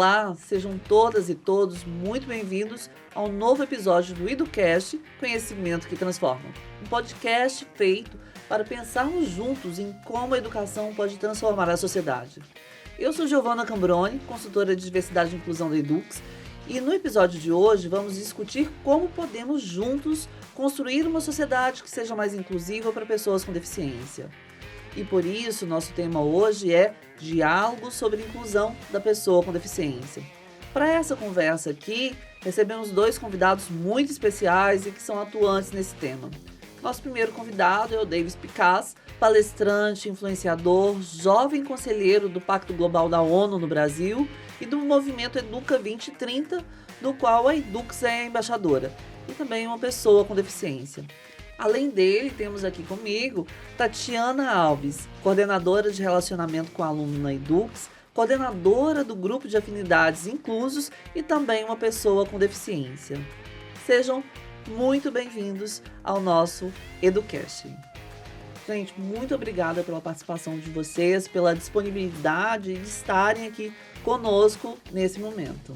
Olá, sejam todas e todos muito bem-vindos ao novo episódio do EduCast Conhecimento que Transforma, um podcast feito para pensarmos juntos em como a educação pode transformar a sociedade. Eu sou Giovana Cambroni, consultora de diversidade e inclusão da Edux, e no episódio de hoje vamos discutir como podemos juntos construir uma sociedade que seja mais inclusiva para pessoas com deficiência. E por isso, nosso tema hoje é diálogo sobre inclusão da pessoa com deficiência. Para essa conversa aqui, recebemos dois convidados muito especiais e que são atuantes nesse tema. Nosso primeiro convidado é o Davis Picasso, palestrante, influenciador, jovem conselheiro do Pacto Global da ONU no Brasil e do movimento Educa 2030, do qual a Edux é a embaixadora, e também uma pessoa com deficiência. Além dele, temos aqui comigo Tatiana Alves, coordenadora de relacionamento com aluno na Edux, coordenadora do grupo de afinidades inclusos e também uma pessoa com deficiência. Sejam muito bem-vindos ao nosso EduCast. Gente, muito obrigada pela participação de vocês, pela disponibilidade de estarem aqui conosco nesse momento.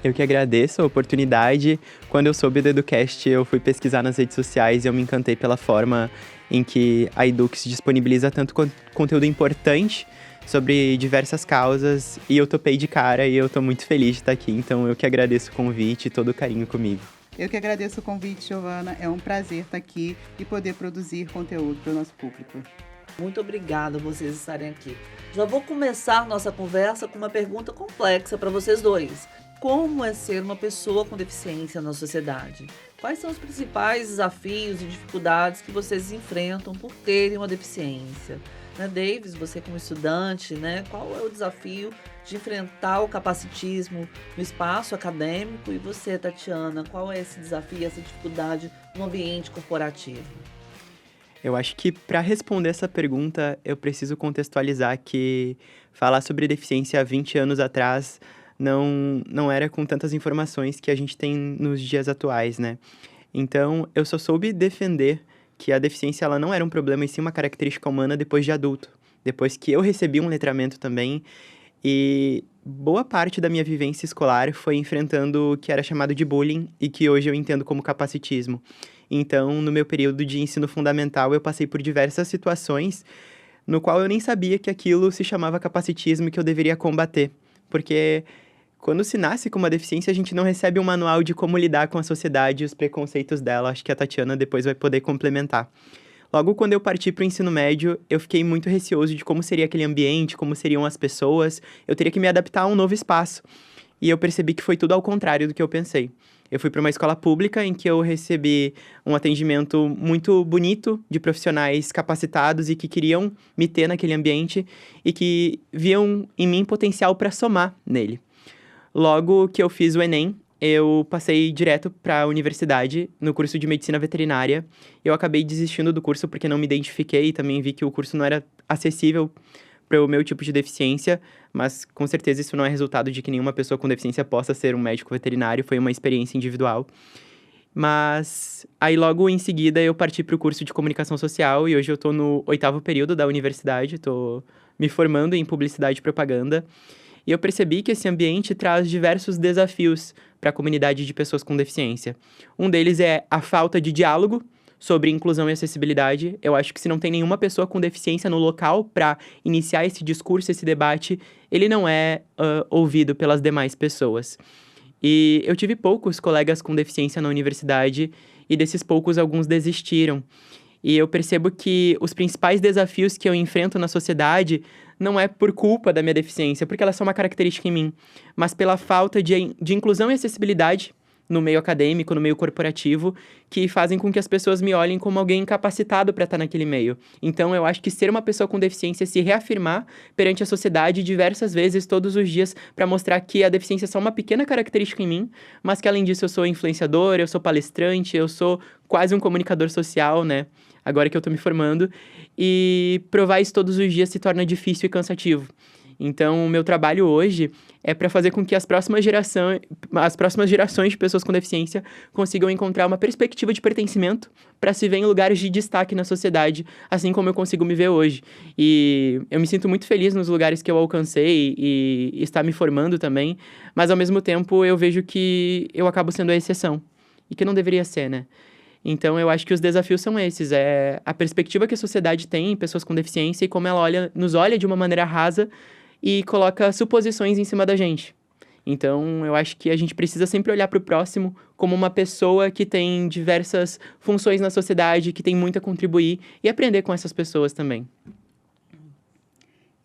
Eu que agradeço a oportunidade. Quando eu soube do EduCast, eu fui pesquisar nas redes sociais e eu me encantei pela forma em que a Edux disponibiliza tanto conteúdo importante sobre diversas causas, e eu topei de cara e eu tô muito feliz de estar aqui. Então eu que agradeço o convite e todo o carinho comigo. Eu que agradeço o convite, Giovana. É um prazer estar aqui e poder produzir conteúdo para o nosso público. Muito obrigada por vocês estarem aqui. Já vou começar nossa conversa com uma pergunta complexa para vocês dois. Como é ser uma pessoa com deficiência na sociedade? Quais são os principais desafios e dificuldades que vocês enfrentam por terem uma deficiência? Davis, você como estudante, qual é o desafio de enfrentar o capacitismo no espaço acadêmico? E você, Tatiana, qual é esse desafio, essa dificuldade no ambiente corporativo? Eu acho que para responder essa pergunta, eu preciso contextualizar que falar sobre deficiência há 20 anos atrás não era com tantas informações que a gente tem nos dias atuais, né? Então, eu só soube defender que a deficiência ela não era um problema, e sim uma característica humana depois de adulto. Depois que eu recebi um letramento também, e boa parte da minha vivência escolar foi enfrentando o que era chamado de bullying e que hoje eu entendo como capacitismo. Então, no meu período de ensino fundamental, eu passei por diversas situações no qual eu nem sabia que aquilo se chamava capacitismo e que eu deveria combater. Porque quando se nasce com uma deficiência, a gente não recebe um manual de como lidar com a sociedade e os preconceitos dela. Acho que a Tatiana depois vai poder complementar. Logo, quando eu parti para o ensino médio, eu fiquei muito receoso de como seria aquele ambiente, como seriam as pessoas. Eu teria que me adaptar a um novo espaço. E eu percebi que foi tudo ao contrário do que eu pensei. Eu fui para uma escola pública em que eu recebi um atendimento muito bonito de profissionais capacitados e que queriam me ter naquele ambiente e que viam em mim potencial para somar nele. Logo que eu fiz o Enem, eu passei direto para a universidade no curso de medicina veterinária. Eu acabei desistindo do curso porque não me identifiquei e também vi que o curso não era acessível para o meu tipo de deficiência, mas com certeza isso não é resultado de que nenhuma pessoa com deficiência possa ser um médico veterinário, foi uma experiência individual. Mas aí logo em seguida eu parti para o curso de comunicação social e hoje eu estou no 8º período da universidade, estou me formando em publicidade e propaganda. E eu percebi que esse ambiente traz diversos desafios para a comunidade de pessoas com deficiência. Um deles é a falta de diálogo sobre inclusão e acessibilidade. Eu acho que se não tem nenhuma pessoa com deficiência no local para iniciar esse discurso, esse debate, ele não é ouvido pelas demais pessoas. E eu tive poucos colegas com deficiência na universidade e desses poucos, alguns desistiram. E eu percebo que os principais desafios que eu enfrento na sociedade não é por culpa da minha deficiência, porque ela é só uma característica em mim, mas pela falta de inclusão e acessibilidade no meio acadêmico, no meio corporativo, que fazem com que as pessoas me olhem como alguém incapacitado para estar naquele meio. Então, eu acho que ser uma pessoa com deficiência é se reafirmar perante a sociedade diversas vezes, todos os dias, para mostrar que a deficiência é só uma pequena característica em mim, mas que, além disso, eu sou influenciador, eu sou palestrante, eu sou quase um comunicador social, né? Agora que eu tô me formando, e provar isso todos os dias se torna difícil e cansativo. Então, o meu trabalho hoje é para fazer com que as próximas gerações de pessoas com deficiência consigam encontrar uma perspectiva de pertencimento para se ver em lugares de destaque na sociedade, assim como eu consigo me ver hoje. E eu me sinto muito feliz nos lugares que eu alcancei e estar me formando também, mas ao mesmo tempo eu vejo que eu acabo sendo a exceção, e que não deveria ser, né? Então, eu acho que os desafios são esses, é a perspectiva que a sociedade tem em pessoas com deficiência e como ela nos olha de uma maneira rasa e coloca suposições em cima da gente. Então, eu acho que a gente precisa sempre olhar para o próximo como uma pessoa que tem diversas funções na sociedade, que tem muito a contribuir e aprender com essas pessoas também.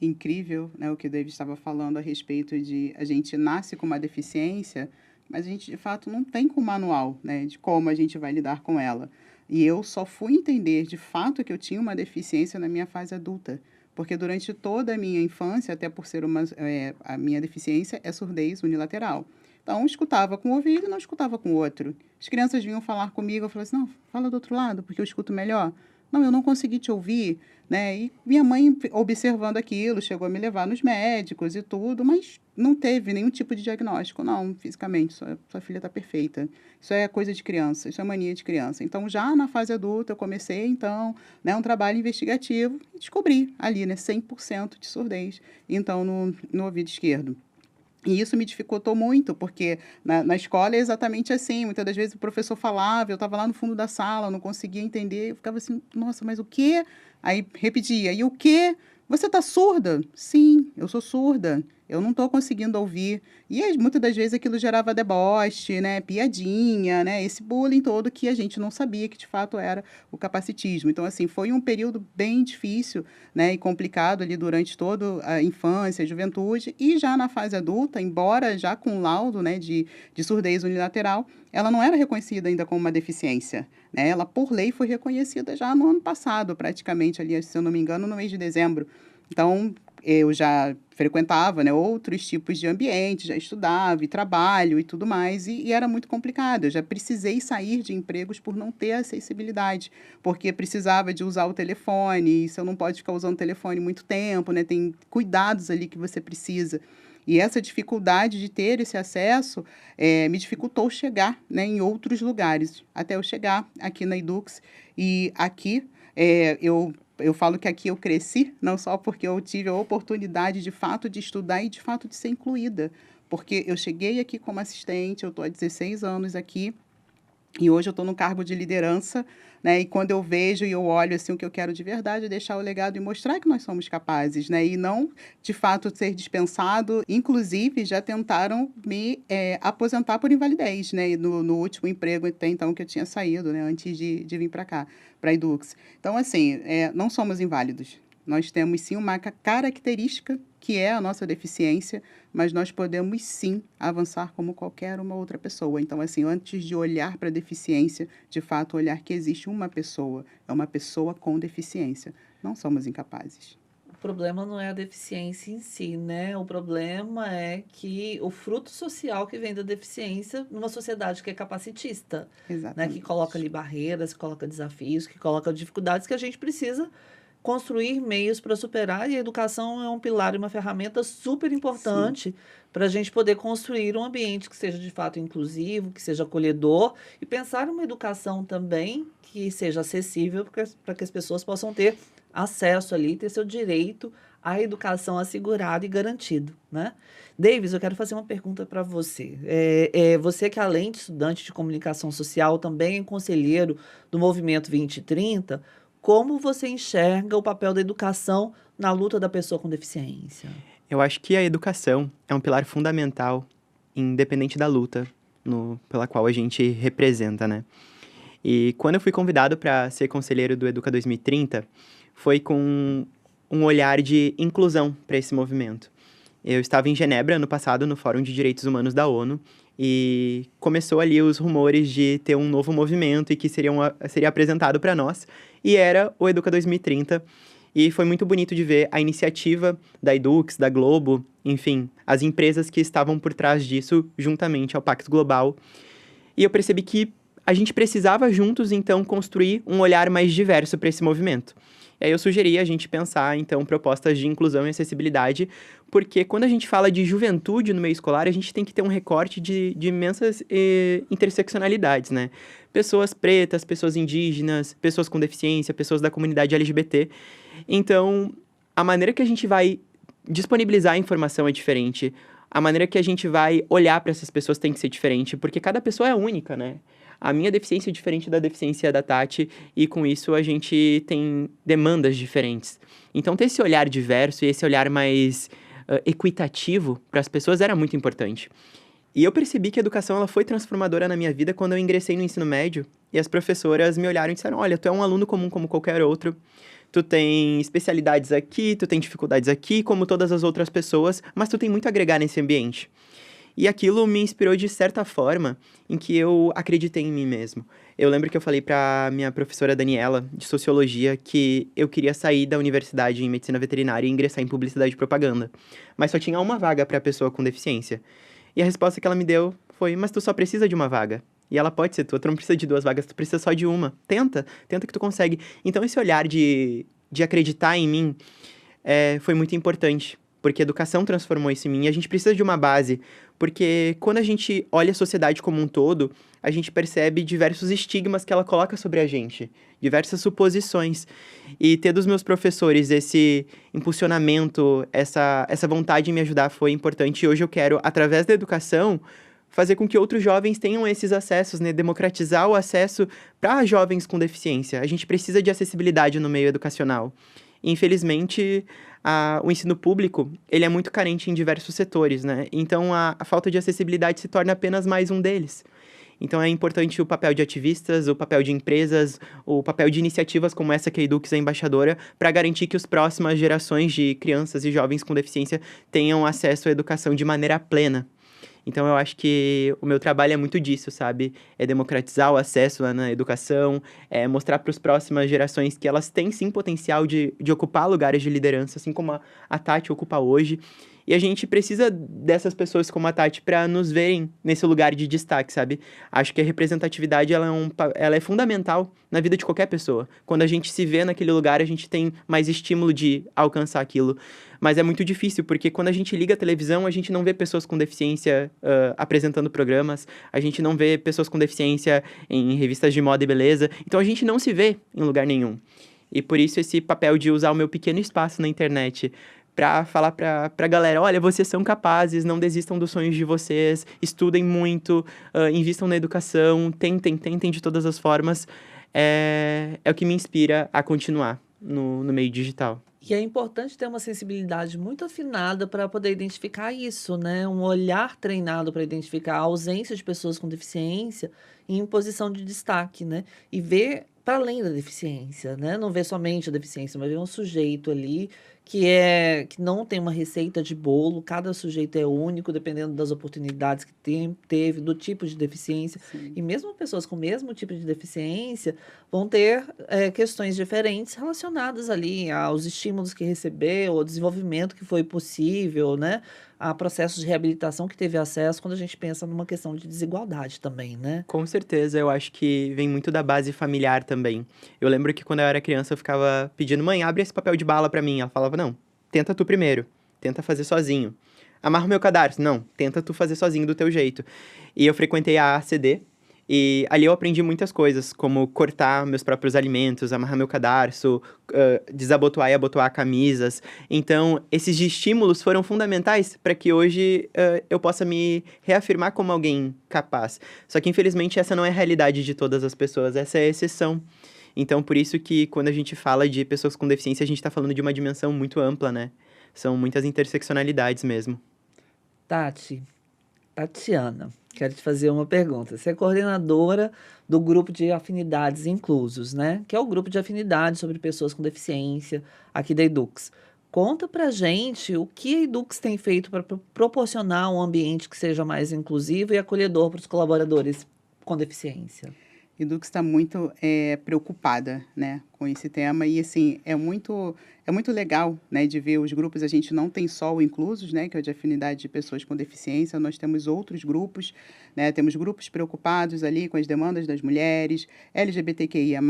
Incrível, né, o que o David estava falando a respeito de a gente nasce com uma deficiência, mas a gente, de fato, não tem com manual, né, de como a gente vai lidar com ela. E eu só fui entender, de fato, que eu tinha uma deficiência na minha fase adulta. Porque durante toda a minha infância, até por ser a minha deficiência é surdez unilateral. Então, escutava com um ouvido e não escutava com o outro. As crianças vinham falar comigo, eu falava assim, não, fala do outro lado, porque eu escuto melhor. Não, eu não consegui te ouvir, né? E minha mãe, observando aquilo, chegou a me levar nos médicos e tudo, mas não teve nenhum tipo de diagnóstico. Não, fisicamente, sua filha está perfeita. Isso é coisa de criança, isso é mania de criança. Então, já na fase adulta, eu comecei, então, né, um trabalho investigativo e descobri ali, né, 100% de surdez, então, no ouvido esquerdo. E isso me dificultou muito, porque na escola é exatamente assim. Muitas das vezes o professor falava, eu estava lá no fundo da sala, eu não conseguia entender, eu ficava assim, nossa, mas o quê? Aí repetia, e o quê? Você está surda? Sim, eu sou surda. Eu não estou conseguindo ouvir. E muitas das vezes aquilo gerava deboche, né, piadinha, né, esse bullying todo que a gente não sabia que de fato era o capacitismo. Então, assim, foi um período bem difícil, né, e complicado ali durante toda a infância, a juventude. E já na fase adulta, embora já com laudo, né, de surdez unilateral, ela não era reconhecida ainda como uma deficiência, né? Ela, por lei, foi reconhecida já no ano passado, praticamente, ali, se eu não me engano, no mês de dezembro. Então, eu já frequentava, né, outros tipos de ambiente, já estudava e trabalho e tudo mais, e era muito complicado. Eu já precisei sair de empregos por não ter acessibilidade, porque precisava de usar o telefone, e você não pode ficar usando o telefone muito tempo, né, tem cuidados ali que você precisa. E essa dificuldade de ter esse acesso me dificultou chegar, né, em outros lugares, até eu chegar aqui na Edux. E aqui eu falo que aqui eu cresci, não só porque eu tive a oportunidade, de fato, de estudar e, de fato, de ser incluída. Porque eu cheguei aqui como assistente, eu estou há 16 anos aqui, e hoje eu estou no cargo de liderança, né? E quando eu vejo e eu olho assim, o que eu quero de verdade é deixar o legado e mostrar que nós somos capazes, né? E não, de fato, ser dispensado. Inclusive, já tentaram me aposentar por invalidez, né? No último emprego, até então, que eu tinha saído, né? Antes de vir para cá, para a Edux. Então, assim, não somos inválidos. Nós temos, sim, uma característica que é a nossa deficiência, mas nós podemos, sim, avançar como qualquer uma outra pessoa. Então, assim, antes de olhar para a deficiência, de fato, olhar que existe uma pessoa, é uma pessoa com deficiência. Não somos incapazes. O problema não é a deficiência em si, né? O problema é que o fruto social que vem da deficiência numa sociedade que é capacitista, né? Que coloca ali barreiras, que coloca desafios, que coloca dificuldades que a gente precisa construir meios para superar, e a educação é um pilar e uma ferramenta super importante para a gente poder construir um ambiente que seja de fato inclusivo, que seja acolhedor, e pensar em uma educação também que seja acessível para que as pessoas possam ter acesso ali, ter seu direito à educação assegurado e garantido, né? Davis, eu quero fazer uma pergunta para você. Você que, além de estudante de comunicação social, também é conselheiro do Movimento 2030, como você enxerga o papel da educação na luta da pessoa com deficiência? Eu acho que a educação é um pilar fundamental, independente da luta pela qual a gente representa, né? E quando eu fui convidado para ser conselheiro do Educa 2030, foi com um olhar de inclusão para esse movimento. Eu estava em Genebra, ano passado, no Fórum de Direitos Humanos da ONU, e começou ali os rumores de ter um novo movimento e que seria apresentado para nós, e era o Educa 2030, e foi muito bonito de ver a iniciativa da Edux, da Globo, enfim, as empresas que estavam por trás disso, juntamente ao Pacto Global, e eu percebi que a gente precisava juntos, então, construir um olhar mais diverso para esse movimento. E aí eu sugeri a gente pensar, então, propostas de inclusão e acessibilidade, porque quando a gente fala de juventude no meio escolar, a gente tem que ter um recorte de imensas interseccionalidades, né? Pessoas pretas, pessoas indígenas, pessoas com deficiência, pessoas da comunidade LGBT. Então, a maneira que a gente vai disponibilizar a informação é diferente. A maneira que a gente vai olhar para essas pessoas tem que ser diferente, porque cada pessoa é única, né? A minha deficiência é diferente da deficiência da Tati, e com isso a gente tem demandas diferentes. Então, ter esse olhar diverso e esse olhar mais equitativo para as pessoas era muito importante. E eu percebi que a educação ela foi transformadora na minha vida quando eu ingressei no ensino médio e as professoras me olharam e disseram: olha, tu é um aluno comum como qualquer outro, tu tem especialidades aqui, tu tem dificuldades aqui, como todas as outras pessoas, mas tu tem muito a agregar nesse ambiente. E aquilo me inspirou de certa forma em que eu acreditei em mim mesmo. Eu lembro que eu falei para minha professora Daniela, de Sociologia, que eu queria sair da universidade em Medicina Veterinária e ingressar em Publicidade e Propaganda. Mas só tinha uma vaga para pessoa com deficiência. E a resposta que ela me deu foi: mas tu só precisa de uma vaga. E ela pode ser tua, tu não precisa de 2 vagas, tu precisa só de uma. Tenta que tu consegue. Então esse olhar de acreditar em mim foi muito importante, porque a educação transformou isso em mim. E a gente precisa de uma base, porque quando a gente olha a sociedade como um todo, a gente percebe diversos estigmas que ela coloca sobre a gente, diversas suposições. E ter dos meus professores esse impulsionamento, essa vontade de me ajudar foi importante. E hoje eu quero, através da educação, fazer com que outros jovens tenham esses acessos, né? Democratizar o acesso para jovens com deficiência. A gente precisa de acessibilidade no meio educacional. Infelizmente, o ensino público, ele é muito carente em diversos setores, né? Então, a falta de acessibilidade se torna apenas mais um deles. Então, é importante o papel de ativistas, o papel de empresas, o papel de iniciativas como essa que a Edux é embaixadora, para garantir que as próximas gerações de crianças e jovens com deficiência tenham acesso à educação de maneira plena. Então, eu acho que o meu trabalho é muito disso, sabe? É democratizar o acesso lá na educação, é mostrar para as próximas gerações que elas têm, sim, potencial de ocupar lugares de liderança, assim como a Tati ocupa hoje. E a gente precisa dessas pessoas como a Tati para nos verem nesse lugar de destaque, sabe? Acho que a representatividade ela é fundamental na vida de qualquer pessoa. Quando a gente se vê naquele lugar, a gente tem mais estímulo de alcançar aquilo. Mas é muito difícil, porque quando a gente liga a televisão, a gente não vê pessoas com deficiência apresentando programas, a gente não vê pessoas com deficiência em revistas de moda e beleza, então a gente não se vê em lugar nenhum. E por isso esse papel de usar o meu pequeno espaço na internet para falar pra galera: olha, vocês são capazes, não desistam dos sonhos de vocês, estudem muito, invistam na educação, tentem de todas as formas, é o que me inspira a continuar no meio digital. E é importante ter uma sensibilidade muito afinada para poder identificar isso, né? Um olhar treinado para identificar a ausência de pessoas com deficiência em posição de destaque, né? E ver para além da deficiência, né? Não ver somente a deficiência, mas ver um sujeito ali que não tem uma receita de bolo, cada sujeito é único, dependendo das oportunidades que teve, do tipo de deficiência. Sim. E mesmo pessoas com o mesmo tipo de deficiência vão ter questões diferentes relacionadas ali aos estímulos que recebeu, ao desenvolvimento que foi possível, né? A processos de reabilitação que teve acesso, quando a gente pensa numa questão de desigualdade também, né? Com certeza, eu acho que vem muito da base familiar também. Eu lembro que quando eu era criança eu ficava pedindo: mãe, abre esse papel de bala pra mim. Ela falava: não, tenta tu primeiro, tenta fazer sozinho. Amarra o meu cadarço. Não, tenta tu fazer sozinho do teu jeito. E eu frequentei a ACD, e ali eu aprendi muitas coisas, como cortar meus próprios alimentos, amarrar meu cadarço, desabotoar e abotoar camisas. Então, esses estímulos foram fundamentais para que hoje eu possa me reafirmar como alguém capaz. Só que, infelizmente, essa não é a realidade de todas as pessoas, essa é a exceção. Então, por isso que quando a gente fala de pessoas com deficiência, a gente está falando de uma dimensão muito ampla, né? São muitas interseccionalidades mesmo. Tatiana, quero te fazer uma pergunta. Você é coordenadora do grupo de afinidades inclusos, né? Que é o grupo de afinidades sobre pessoas com deficiência aqui da Edux. Conta pra gente o que a Edux tem feito para proporcionar um ambiente que seja mais inclusivo e acolhedor para os colaboradores com deficiência. Edux está muito preocupada, né, com esse tema e, assim, é muito legal, né, de ver os grupos. A gente não tem só o Inclusos, né, que é o de afinidade de pessoas com deficiência, nós temos outros grupos, né, temos grupos preocupados ali com as demandas das mulheres, LGBTQIA+,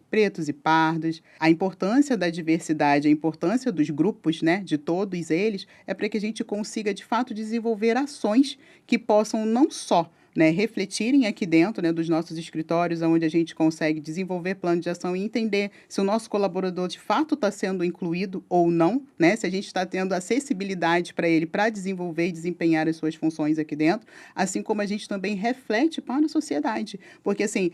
pretos e pardos. A importância da diversidade, a importância dos grupos, né, de todos eles, é para que a gente consiga, de fato, desenvolver ações que possam não só, né, refletirem aqui dentro, né, dos nossos escritórios, onde a gente consegue desenvolver plano de ação e entender se o nosso colaborador de fato está sendo incluído ou não, né, se a gente está tendo acessibilidade para ele para desenvolver e desempenhar as suas funções aqui dentro, assim como a gente também reflete para a sociedade. Porque, assim,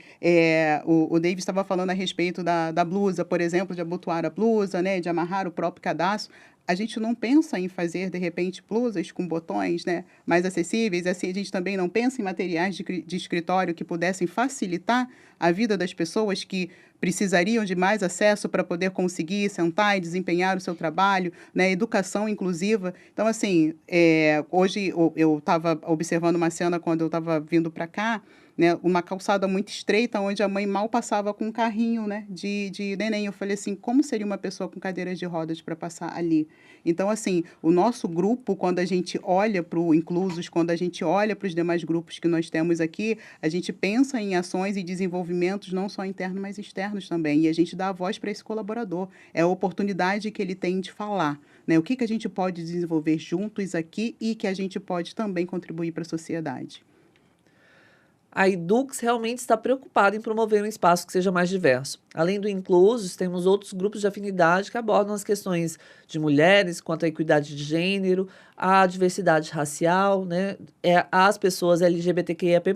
o David estava falando a respeito da blusa, por exemplo, de abotoar a blusa, né, de amarrar o próprio cadastro. A gente não pensa em fazer, de repente, blusas com botões, né, mais acessíveis. Assim, a gente também não pensa em materiais de escritório que pudessem facilitar a vida das pessoas que precisariam de mais acesso para poder conseguir sentar e desempenhar o seu trabalho, né, educação inclusiva. Então, assim, hoje eu estava observando uma cena quando eu estava vindo para cá, né, uma calçada muito estreita, onde a mãe mal passava com um carrinho, né, de neném. Eu falei assim, como seria uma pessoa com cadeiras de rodas para passar ali? Então, assim, o nosso grupo, quando a gente olha para o Inclusos, quando a gente olha para os demais grupos que nós temos aqui, a gente pensa em ações e desenvolvimentos não só internos, mas externos também. E a gente dá a voz para esse colaborador. É a oportunidade que ele tem de falar, né? O que a gente pode desenvolver juntos aqui e que a gente pode também contribuir para a sociedade. A Edux realmente está preocupada em promover um espaço que seja mais diverso. Além do Inclusos, temos outros grupos de afinidade que abordam as questões de mulheres, quanto à equidade de gênero, a diversidade racial, né, as pessoas LGBTQIAP+.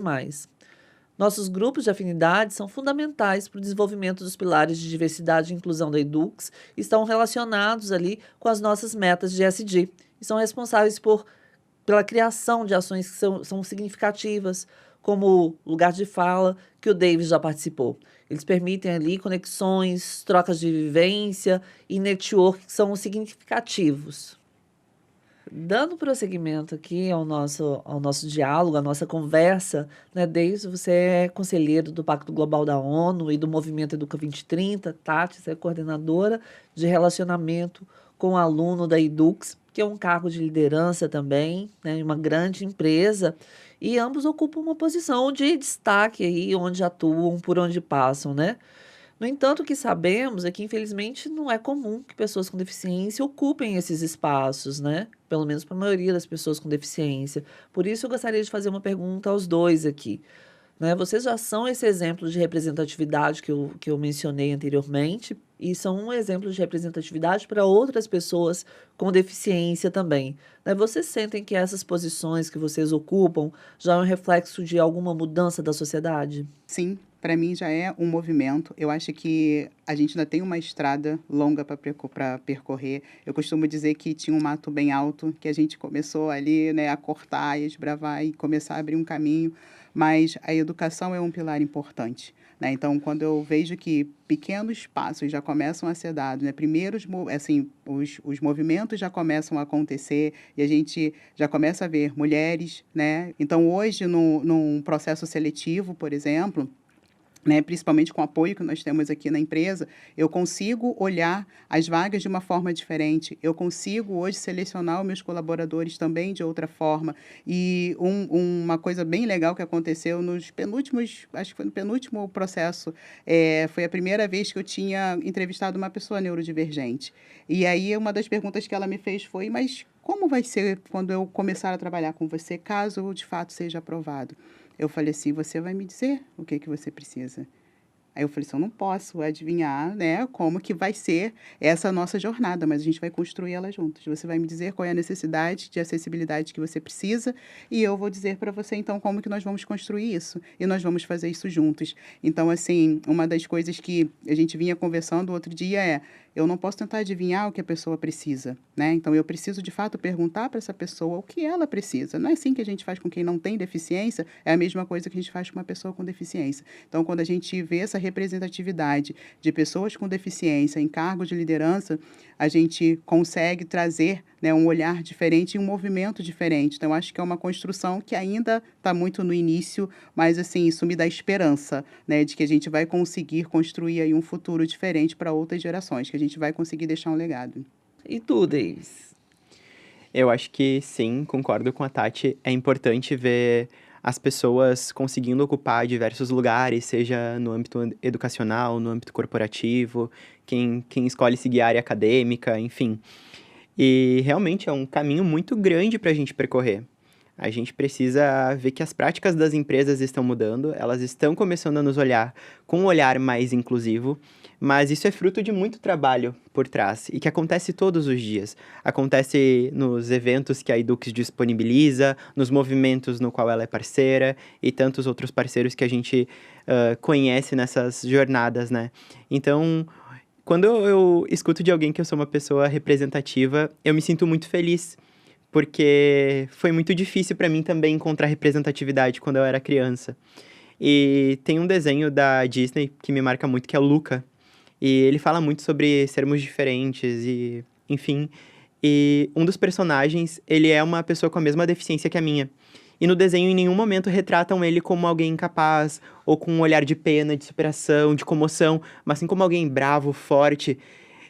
Nossos grupos de afinidade são fundamentais para o desenvolvimento dos pilares de diversidade e inclusão da Edux e estão relacionados ali com as nossas metas de ESG e são responsáveis pela criação de ações que são significativas, como lugar de fala, que o David já participou. Eles permitem ali conexões, trocas de vivência e network que são significativos. Dando prosseguimento aqui ao nosso diálogo, à nossa conversa, né, David, você é conselheiro do Pacto Global da ONU e do Movimento Educa 2030, Tati, você é coordenadora de relacionamento com aluno da Edux, que é um cargo de liderança também, né, em uma grande empresa, e ambos ocupam uma posição de destaque aí, onde atuam, por onde passam, né? No entanto, o que sabemos é que, infelizmente, não é comum que pessoas com deficiência ocupem esses espaços, né? Pelo menos para a maioria das pessoas com deficiência. Por isso, eu gostaria de fazer uma pergunta aos dois aqui, né? Vocês já são esse exemplo de representatividade que eu mencionei anteriormente e são um exemplo de representatividade para outras pessoas com deficiência também, né? Vocês sentem que essas posições que vocês ocupam já é um reflexo de alguma mudança da sociedade? Sim, para mim já é um movimento. Eu acho que a gente ainda tem uma estrada longa para percorrer. Eu costumo dizer que tinha um mato bem alto, que a gente começou ali, né, a cortar e esbravar e começar a abrir um caminho, mas a educação é um pilar importante, né? Então, quando eu vejo que pequenos passos já começam a ser dados, né? Primeiro, assim, os movimentos já começam a acontecer e a gente já começa a ver mulheres, né? Então, hoje, num processo seletivo, por exemplo, né, principalmente com o apoio que nós temos aqui na empresa, eu consigo olhar as vagas de uma forma diferente, eu consigo hoje selecionar os meus colaboradores também de outra forma. E uma coisa bem legal que aconteceu nos penúltimos, acho que foi no penúltimo processo, foi a primeira vez que eu tinha entrevistado uma pessoa neurodivergente. E aí uma das perguntas que ela me fez foi, mas como vai ser quando eu começar a trabalhar com você, caso eu de fato seja aprovado? Eu falei assim, você vai me dizer o que você precisa. Aí eu falei assim, eu não posso adivinhar, né, como que vai ser essa nossa jornada, mas a gente vai construir ela juntos. Você vai me dizer qual é a necessidade de acessibilidade que você precisa e eu vou dizer para você, então, como que nós vamos construir isso. E nós vamos fazer isso juntos. Então, assim, uma das coisas que a gente vinha conversando outro dia eu não posso tentar adivinhar o que a pessoa precisa, né? Então, eu preciso, de fato, perguntar para essa pessoa o que ela precisa. Não é assim que a gente faz com quem não tem deficiência, é a mesma coisa que a gente faz com uma pessoa com deficiência. Então, quando a gente vê essa representatividade de pessoas com deficiência em cargos de liderança, a gente consegue trazer, né, um olhar diferente e um movimento diferente. Então, acho que é uma construção que ainda está muito no início, mas, assim, isso me dá esperança, né, de que a gente vai conseguir construir aí um futuro diferente para outras gerações, que a gente vai conseguir deixar um legado. E tu, Davis? Eu acho que sim, concordo com a Tati. É importante ver as pessoas conseguindo ocupar diversos lugares, seja no âmbito educacional, no âmbito corporativo, quem escolhe seguir a área acadêmica, enfim. E realmente é um caminho muito grande para a gente percorrer. A gente precisa ver que as práticas das empresas estão mudando, elas estão começando a nos olhar com um olhar mais inclusivo, mas isso é fruto de muito trabalho por trás e que acontece todos os dias. Acontece nos eventos que a Edux disponibiliza, nos movimentos no qual ela é parceira e tantos outros parceiros que a gente conhece nessas jornadas, né? Então, quando eu escuto de alguém que eu sou uma pessoa representativa, eu me sinto muito feliz, porque foi muito difícil para mim também encontrar representatividade quando eu era criança. E tem um desenho da Disney que me marca muito, que é o Luca. E ele fala muito sobre sermos diferentes e, enfim. E um dos personagens, ele é uma pessoa com a mesma deficiência que a minha. E no desenho, em nenhum momento, retratam ele como alguém incapaz, ou com um olhar de pena, de superação, de comoção, mas sim como alguém bravo, forte.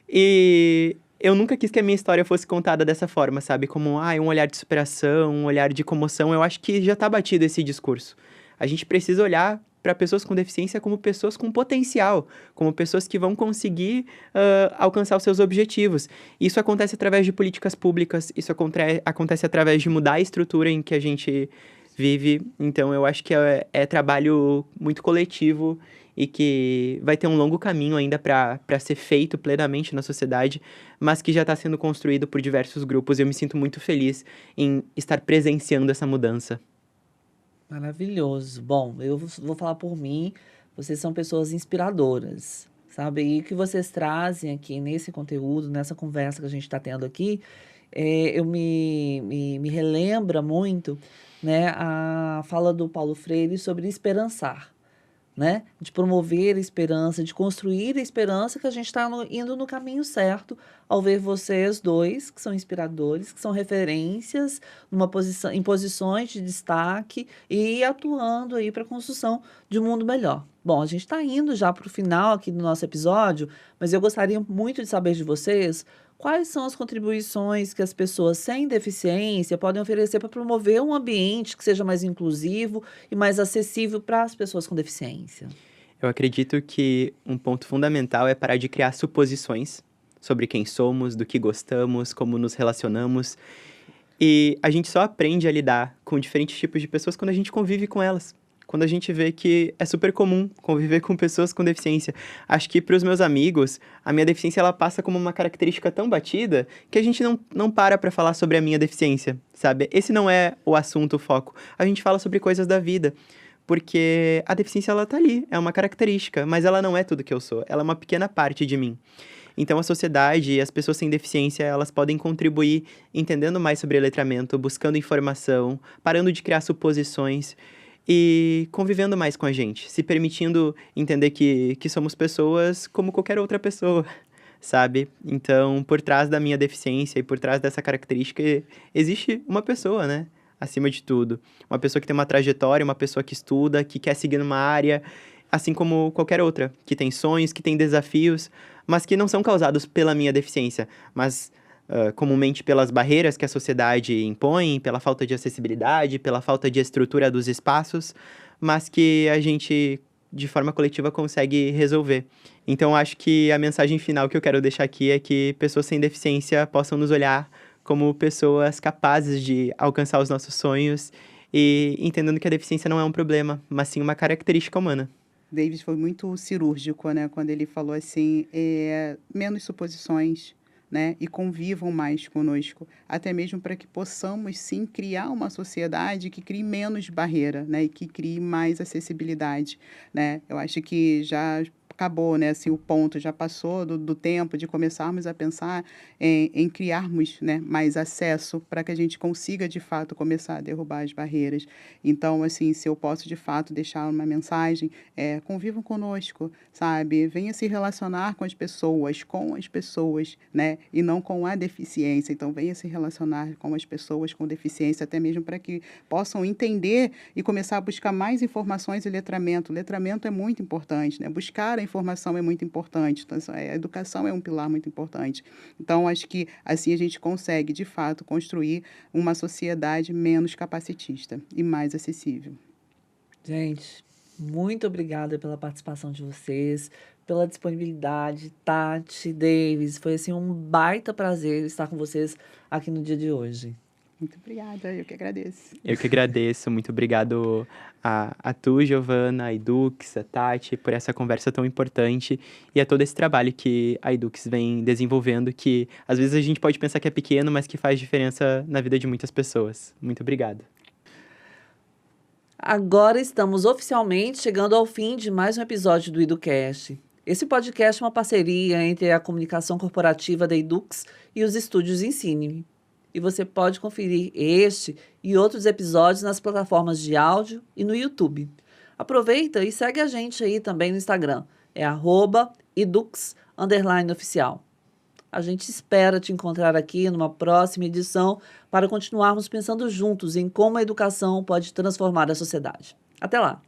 E eu nunca quis que a minha história fosse contada dessa forma, sabe? Como, um olhar de superação, um olhar de comoção. Eu acho que já tá batido esse discurso. A gente precisa olhar para pessoas com deficiência como pessoas com potencial, como pessoas que vão conseguir alcançar os seus objetivos. Isso acontece através de políticas públicas, isso acontece através de mudar a estrutura em que a gente vive. Então, eu acho que é trabalho muito coletivo e que vai ter um longo caminho ainda para ser feito plenamente na sociedade, mas que já está sendo construído por diversos grupos e eu me sinto muito feliz em estar presenciando essa mudança. Maravilhoso. Bom, eu vou falar por mim, vocês são pessoas inspiradoras, sabe? E o que vocês trazem aqui nesse conteúdo, nessa conversa que a gente está tendo aqui, eu me relembra muito, né, a fala do Paulo Freire sobre esperançar, né? De promover a esperança, de construir a esperança que a gente está indo no caminho certo ao ver vocês dois, que são inspiradores, que são referências em posições de destaque e atuando aí para a construção de um mundo melhor. Bom, a gente está indo já para o final aqui do nosso episódio, mas eu gostaria muito de saber de vocês quais são as contribuições que as pessoas sem deficiência podem oferecer para promover um ambiente que seja mais inclusivo e mais acessível para as pessoas com deficiência. Eu acredito que um ponto fundamental é parar de criar suposições sobre quem somos, do que gostamos, como nos relacionamos. E a gente só aprende a lidar com diferentes tipos de pessoas quando a gente convive com elas. Quando a gente vê que é super comum conviver com pessoas com deficiência. Acho que para os meus amigos, a minha deficiência ela passa como uma característica tão batida que a gente não para falar sobre a minha deficiência, sabe? Esse não é o assunto, o foco. A gente fala sobre coisas da vida. Porque a deficiência, ela tá ali, é uma característica, mas ela não é tudo que eu sou, ela é uma pequena parte de mim. Então, a sociedade e as pessoas sem deficiência, elas podem contribuir entendendo mais sobre letramento, buscando informação, parando de criar suposições e convivendo mais com a gente, se permitindo entender que somos pessoas como qualquer outra pessoa, sabe? Então, por trás da minha deficiência e por trás dessa característica, existe uma pessoa, né? Acima de tudo. Uma pessoa que tem uma trajetória, uma pessoa que estuda, que quer seguir numa área, assim como qualquer outra, que tem sonhos, que tem desafios, mas que não são causados pela minha deficiência, mas comumente pelas barreiras que a sociedade impõe, pela falta de acessibilidade, pela falta de estrutura dos espaços, mas que a gente, de forma coletiva, consegue resolver. Então, acho que a mensagem final que eu quero deixar aqui é que pessoas sem deficiência possam nos olhar como pessoas capazes de alcançar os nossos sonhos e entendendo que a deficiência não é um problema, mas sim uma característica humana. Davis foi muito cirúrgico, né, quando ele falou assim, menos suposições, né, e convivam mais conosco, até mesmo para que possamos, sim, criar uma sociedade que crie menos barreira, né, e que crie mais acessibilidade, né. Eu acho que já acabou, né? Assim, o ponto já passou do tempo de começarmos a pensar em criarmos, né, mais acesso para que a gente consiga, de fato, começar a derrubar as barreiras. Então, assim, se eu posso, de fato, deixar uma mensagem, convivam conosco, sabe? Venha se relacionar com as pessoas, né? E não com a deficiência. Então, venha se relacionar com as pessoas com deficiência, até mesmo para que possam entender e começar a buscar mais informações e letramento. Letramento é muito importante, né? Buscar a informação é muito importante. Então, a educação é um pilar muito importante. Então, acho que assim a gente consegue, de fato, construir uma sociedade menos capacitista e mais acessível. Gente, muito obrigada pela participação de vocês, pela disponibilidade, Tati, Davis. Foi assim um baita prazer estar com vocês aqui no dia de hoje. Muito obrigada, eu que agradeço. Eu que agradeço, muito obrigado a tu, Giovana, a Edux, a Tati, por essa conversa tão importante e a todo esse trabalho que a Edux vem desenvolvendo, que às vezes a gente pode pensar que é pequeno, mas que faz diferença na vida de muitas pessoas. Muito obrigado. Agora estamos oficialmente chegando ao fim de mais um episódio do EduCast. Esse podcast é uma parceria entre a comunicação corporativa da Edux e os estúdios Ensine-me. E você pode conferir este e outros episódios nas plataformas de áudio e no YouTube. Aproveita e segue a gente aí também no Instagram. É @edux_oficial. A gente espera te encontrar aqui numa próxima edição para continuarmos pensando juntos em como a educação pode transformar a sociedade. Até lá!